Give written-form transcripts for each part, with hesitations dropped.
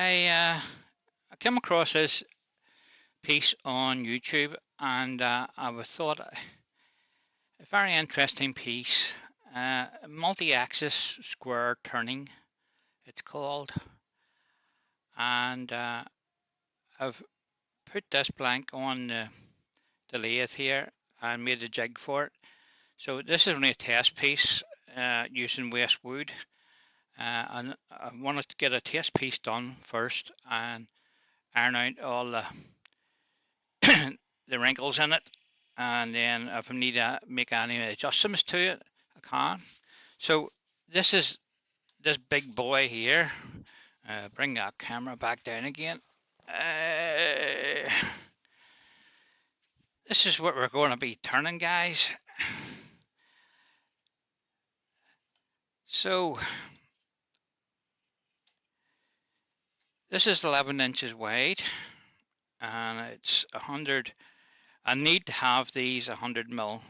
I came across this piece on YouTube, and I thought a very interesting piece. Multi-axis square turning, it's called, and I've put this blank on the lathe here and made a jig for it. So this is only a test piece using waste wood, and I wanted to get a test piece done first and iron out all the the wrinkles in it, and then if I need to make any adjustments to it, I can. So this is this big boy here. Bring that camera back down again. This is what we're going to be turning, guys. So this is 11 inches wide, and it's 100. I need to have these 100 mil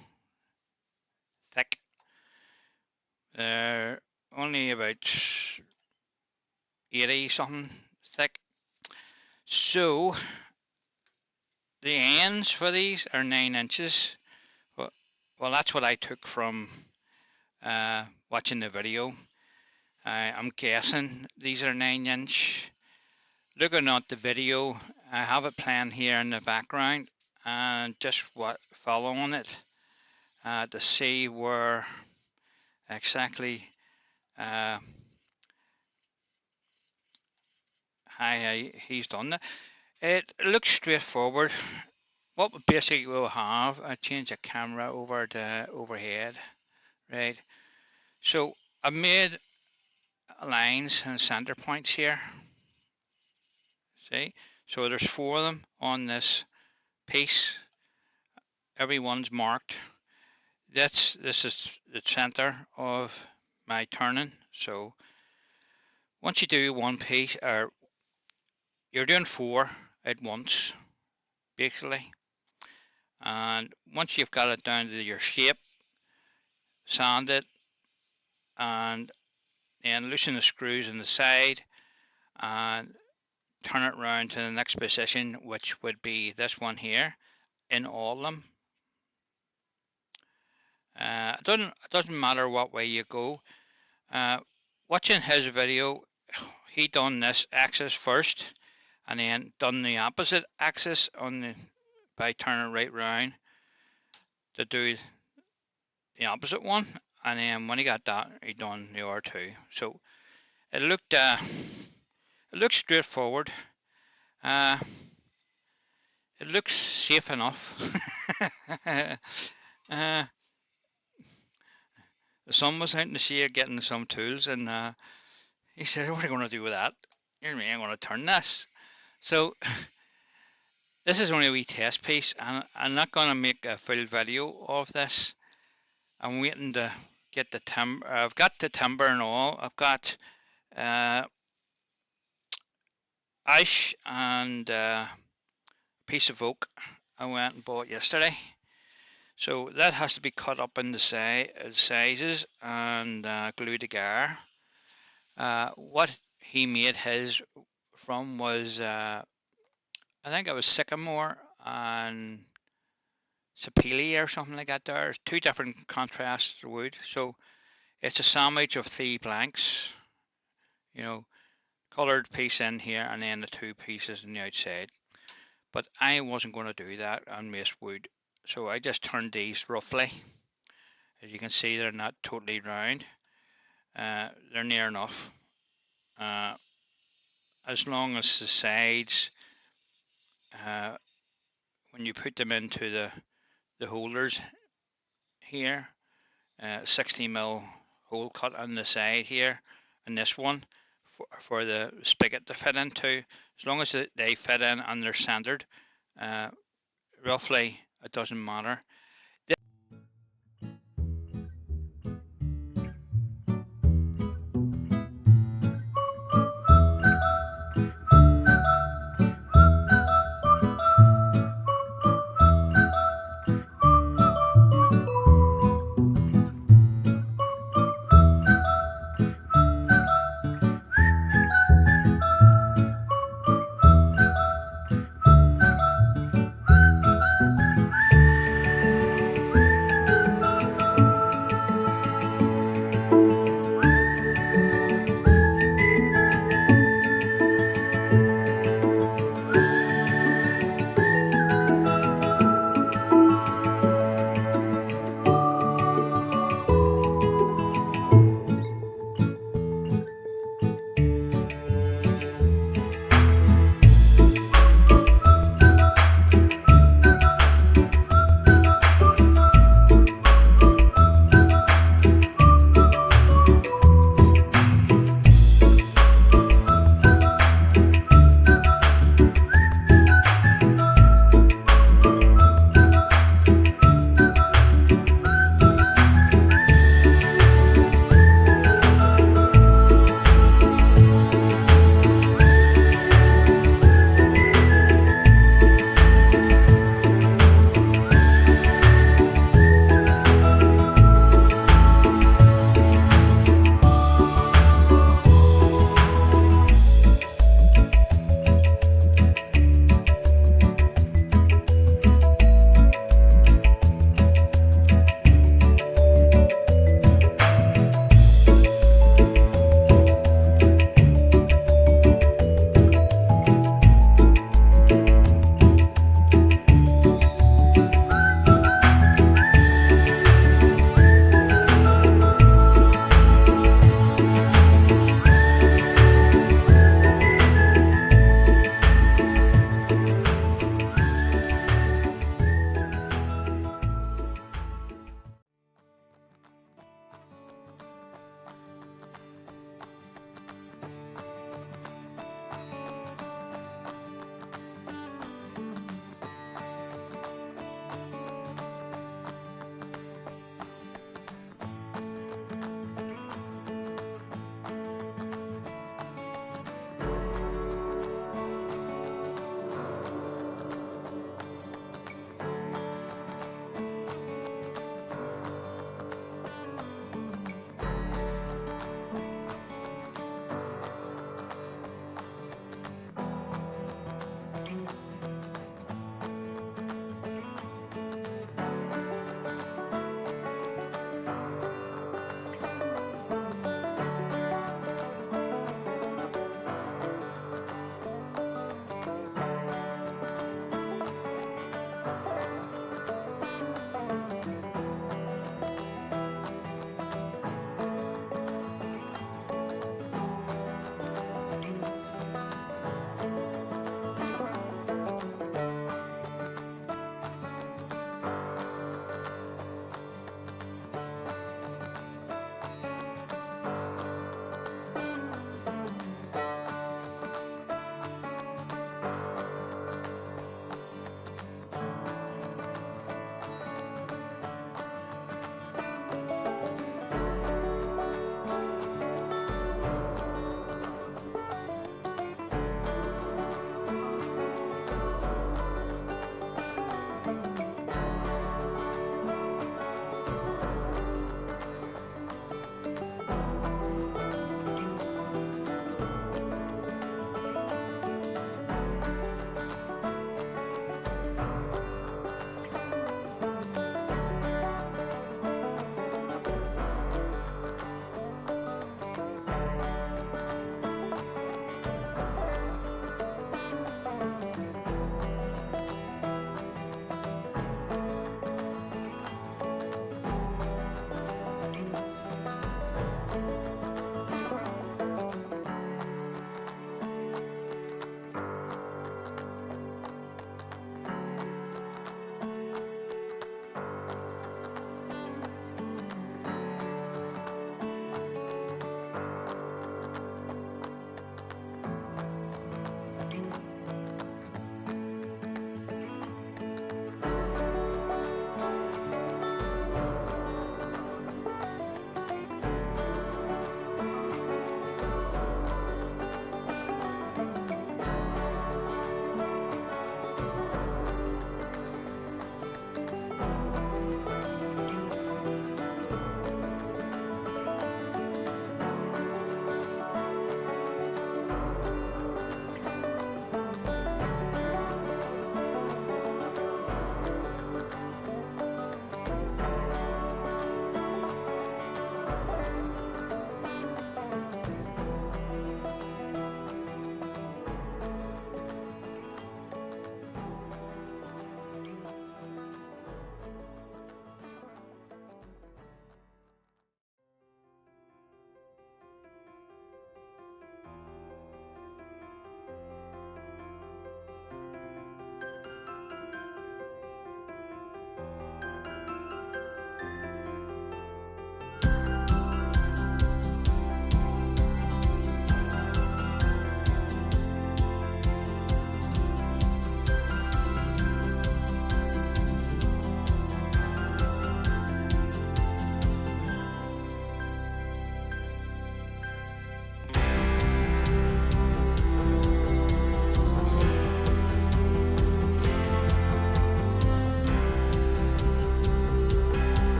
thick. They're only about 80 something thick. So the ends for these are 9 inches. Well, that's what I took from watching the video. I'm guessing these are 9-inch. Looking at the video, I have it playing here in the background, and just following it to see where exactly he's done that. It looks straightforward. What we basically will have, I change the camera over to overhead, right? So I made lines and center points here. See, so there's 4 of them on this piece. Everyone's marked. This is the center of my turning. So once you do one piece, or you're doing 4 at once, basically. And once you've got it down to your shape, sand it, and then loosen the screws in the side, and turn it around to the next position, which would be this one here, in all of them. It doesn't matter what way you go. Watching his video, he done this axis first, and then done the opposite axis by turning right round to do the opposite one, and then when he got that, he done the other two. So it looked straightforward. It looks safe enough. The son was out in the shade getting some tools, and he said, "What are you going to do with that?" You know what I mean? I'm going to turn this. So this is only a wee test piece, and I'm not going to make a full video of this. I'm waiting to get the timber. I've got the timber and all. I've got ash and a piece of oak I went and bought yesterday. So that has to be cut up into sizes and glued together. What he made his from was, I think it was sycamore and sapele or something like that. There's 2 different contrasts of wood. So it's a sandwich of 3 blanks, you know, coloured piece in here and then the 2 pieces on the outside. But I wasn't going to do that on waste wood, so I just turned these roughly. As you can see, they're not totally round. They're near enough. As long as the sides, when you put them into the holders here, 60mm hole cut on the side here, and this one for the spigot to fit into. As long as they fit in and they're centered, roughly, it doesn't matter.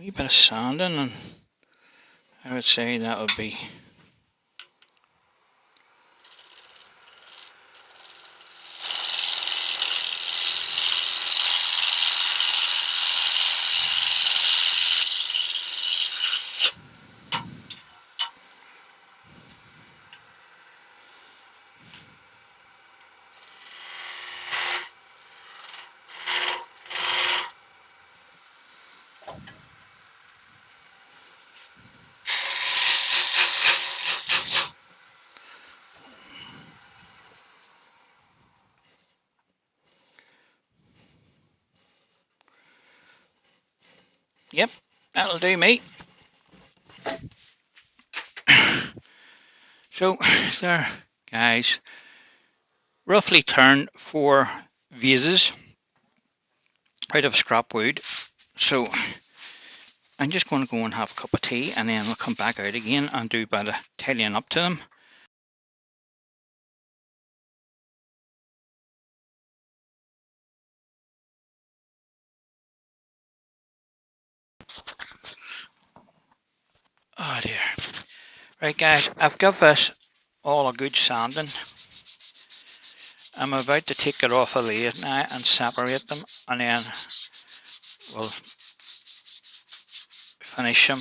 wee bit of sanding, and I would say that would be yep, that'll do me. So there, guys, roughly turned 4 vases out of scrap wood. So I'm just going to go and have a cup of tea, and then we'll come back out again and do a bit of tidying up to them. Oh dear. Right, guys, I've given this all a good sanding. I'm about to take it off a lathe now and separate them, and then we'll finish them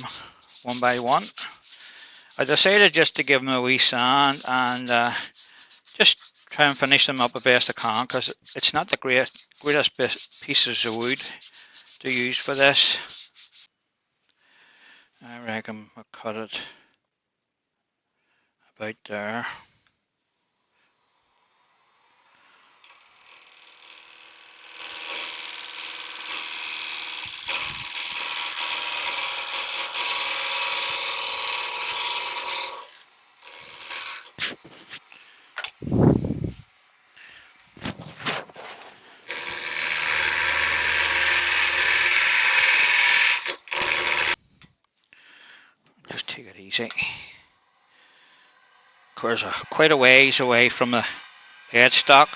one by one. I decided just to give them a wee sand and just try and finish them up the best I can, because it's not the greatest pieces of wood to use for this. I reckon I'll cut it about there. Just take it easy. Of course, quite a ways away from the headstock.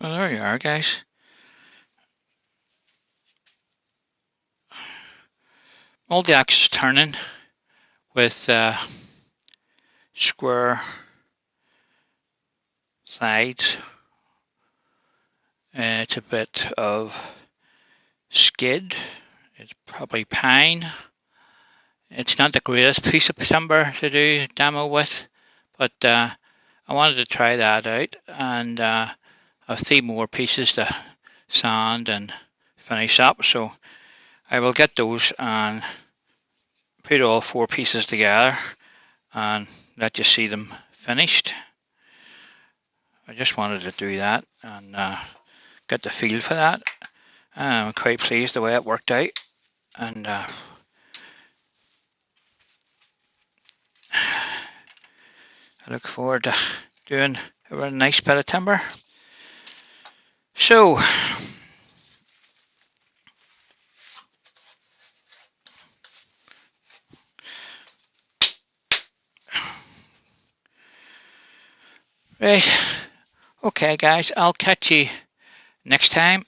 Well, there you are, guys. Multi-axis turning with square sides. It's a bit of skid. It's probably pine. It's not the greatest piece of timber to do demo with, but I wanted to try that out, and I've 3 more pieces to sand and finish up, so I will get those and put all 4 pieces together and let you see them finished. I just wanted to do that and get the feel for that. I'm quite pleased the way it worked out, and I look forward to doing a really nice bit of timber. So, right, okay guys, I'll catch you next time.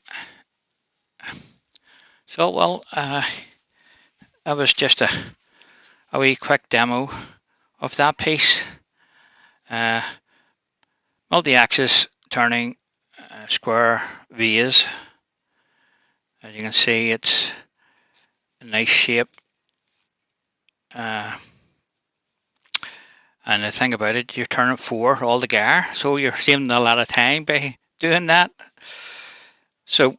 So, well, that was just a wee quick demo of that piece. Multi-axis turning square vase. As you can see, it's a nice shape. And the thing about it, you're turning 4 altogether, so you're saving a lot of time by doing that. So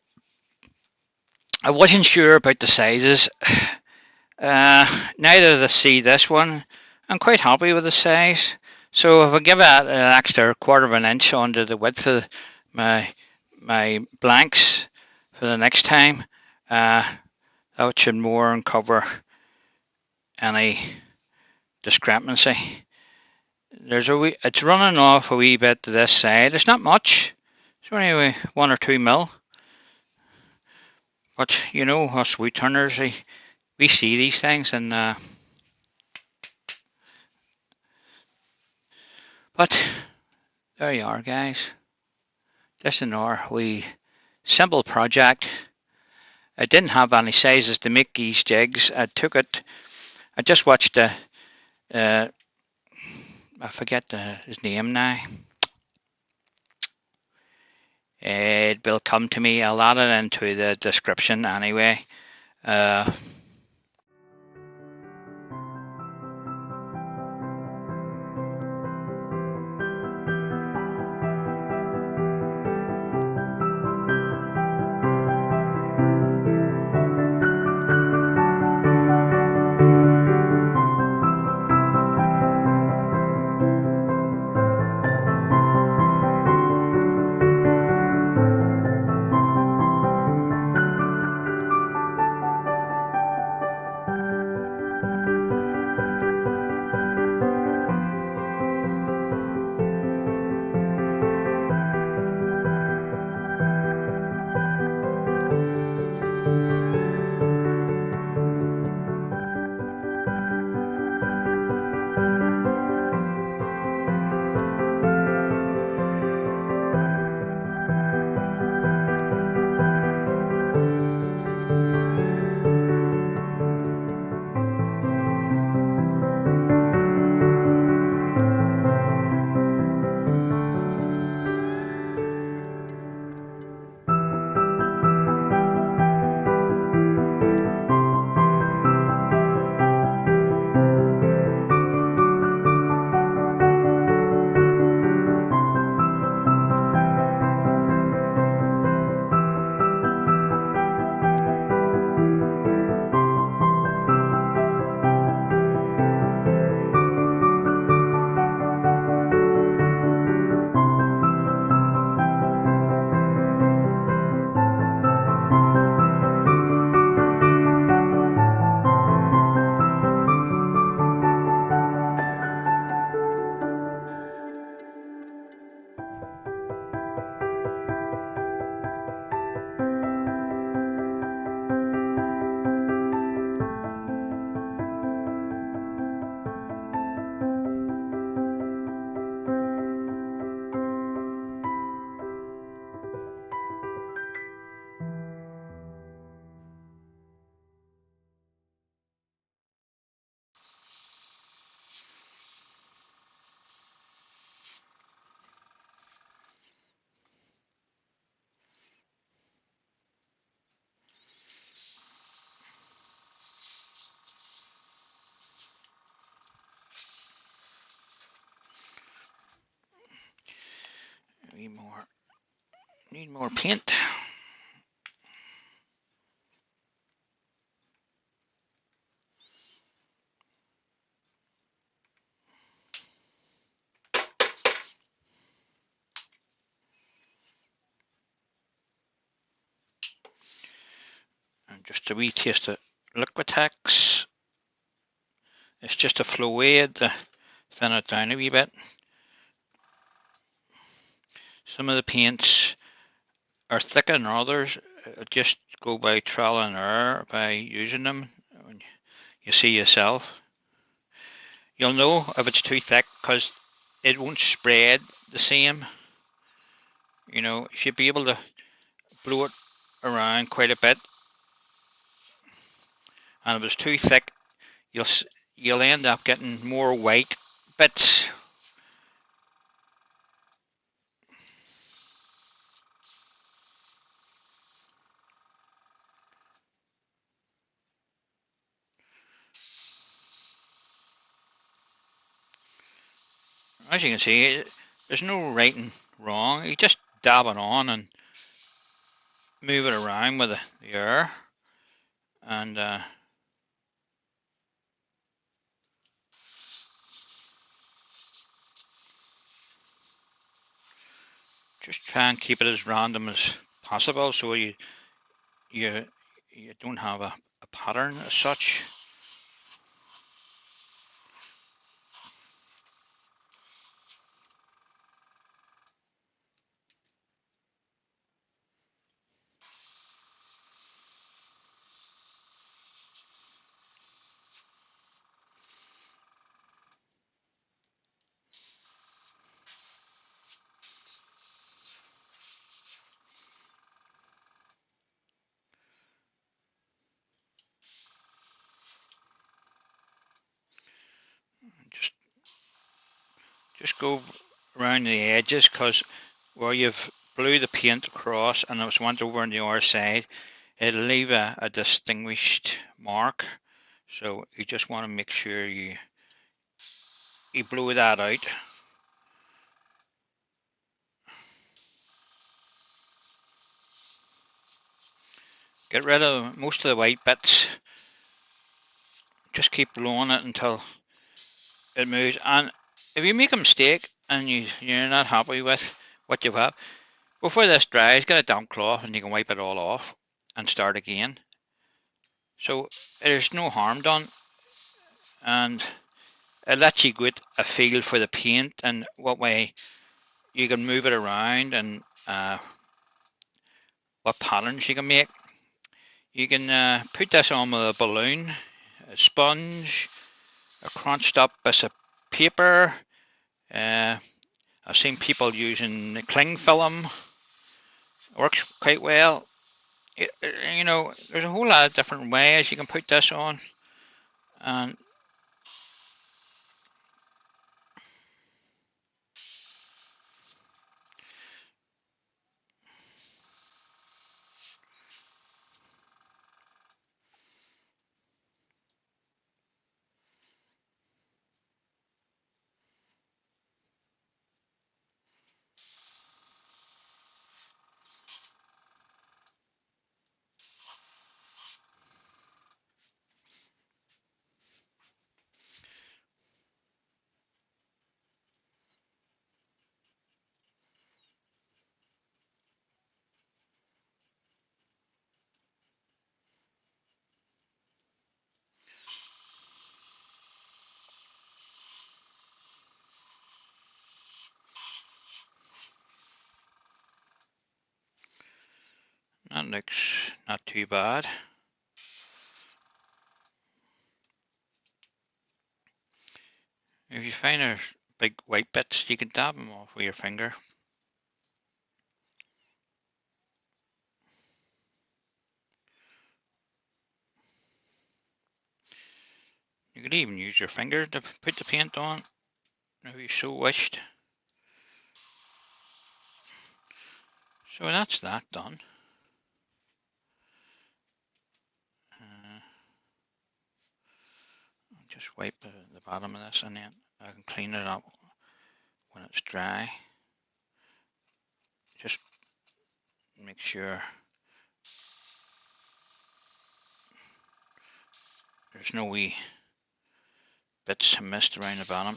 I wasn't sure about the sizes. Now that I see this one, I'm quite happy with the size. So if I give it an extra 1/4 of an inch onto the width of my blanks for the next time, that should more than cover any discrepancy. It's running off a wee bit to this side. It's not much. It's only 1 or 2 mil. But you know, us wheat turners, we see these things, and but there you are, guys. This is our wee simple project. I didn't have any sizes to make these jigs. I just watched I forget his name now. It will come to me. I'll add it into the description anyway. Need more paint. And just a wee taste of Liquitex. It's just a flow aid to thin it down a wee bit. Some of the paints are thicker than others. Just go by trial and error by using them. You see yourself. You'll know if it's too thick because it won't spread the same. You should be able to blow it around quite a bit. And if it's too thick, you'll end up getting more white bits. As you can see, there's no right and wrong. You just dab it on and move it around with the air, and just try and keep it as random as possible, so you don't have a pattern as such. Just go around the edges, because where you've blew the paint across and it's went over on the other side, it'll leave a distinguished mark. So you just want to make sure you blow that out. Get rid of most of the white bits. Just keep blowing it until it moves. And if you make a mistake and you're not happy with what you've had, before this dries, get a damp cloth and you can wipe it all off and start again. So there's no harm done, and it lets you get a feel for the paint and what way you can move it around, and what patterns you can make. You can put this on with a balloon, a sponge, a crunched up piece of paper. I've seen people using cling film. It works quite well. There's a whole lot of different ways you can put this on, and that looks not too bad. If you find there's big white bits, you can dab them off with your finger. You could even use your finger to put the paint on, if you so wished. So that's that done. Just wipe the bottom of this, and then I can clean it up when it's dry. just make sure there's no wee bits of mist around the bottom.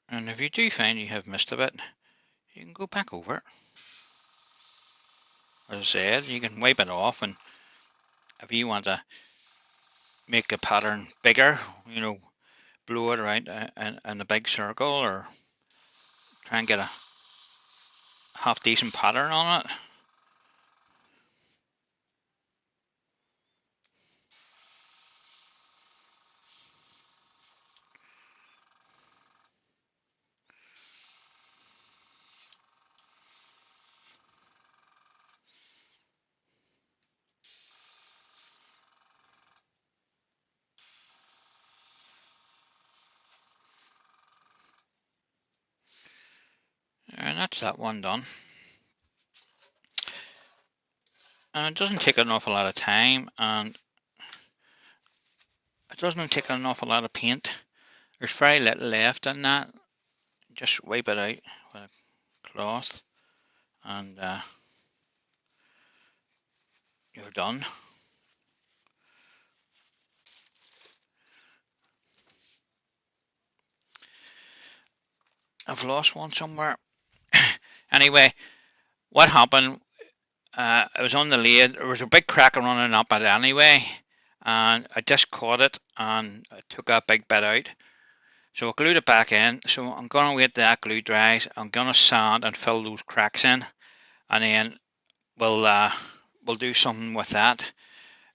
And if you do find you have missed a bit, you can go back over it. As I said, you can wipe it off, and if you want to make a pattern bigger, blow it around in a big circle, or try and get a half decent pattern on it. And that's that one done. And it doesn't take an awful lot of time, and it doesn't take an awful lot of paint. There's very little left in that. Just wipe it out with a cloth, and you're done. I've lost one somewhere. Anyway, what happened? I was on the lathe. There was a big crack running up it anyway, and I just caught it and I took that big bit out. So I glued it back in. So I'm gonna wait till that glue dries. I'm gonna sand and fill those cracks in, and then we'll do something with that.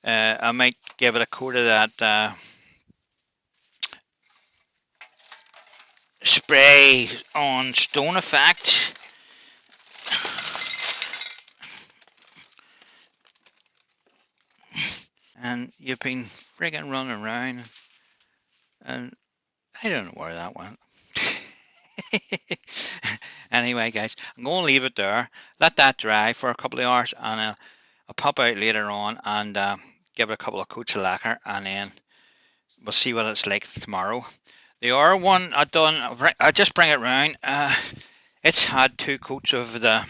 I might give it a coat of that spray on stone effect. And you've been friggin' running around, and I don't know where that went. Anyway, guys, I'm going to leave it there. Let that dry for a couple of hours, and I'll pop out later on and give it a couple of coats of lacquer, and then we'll see what it's like tomorrow. The other one I done, I just bring it round. It's had 2 coats of the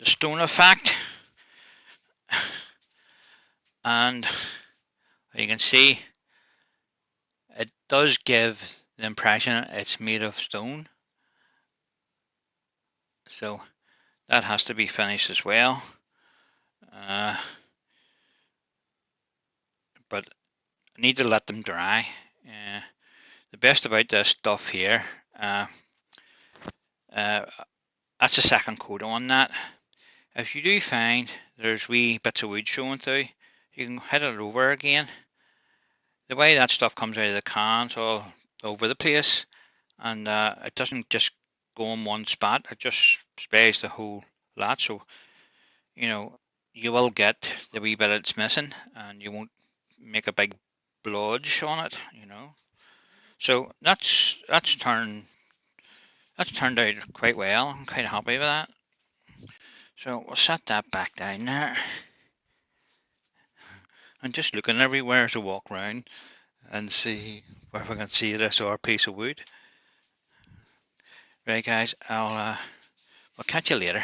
stone effect, and you can see it does give the impression it's made of stone. So that has to be finished as well. But I need to let them dry. The best about this stuff here, that's the second coat on that. If you do find there's wee bits of wood showing through, you can hit it over again. The way that stuff comes out of the can, it's all over the place, and it doesn't just go in one spot. It just sprays the whole lot. So you will get the wee bit it's missing, and you won't make a big blodge on it. So that's turned out quite well. I'm quite happy with that. So we'll set that back down there. I'm just looking everywhere to walk around and see where we can see this or piece of wood. Right, guys, we'll catch you later.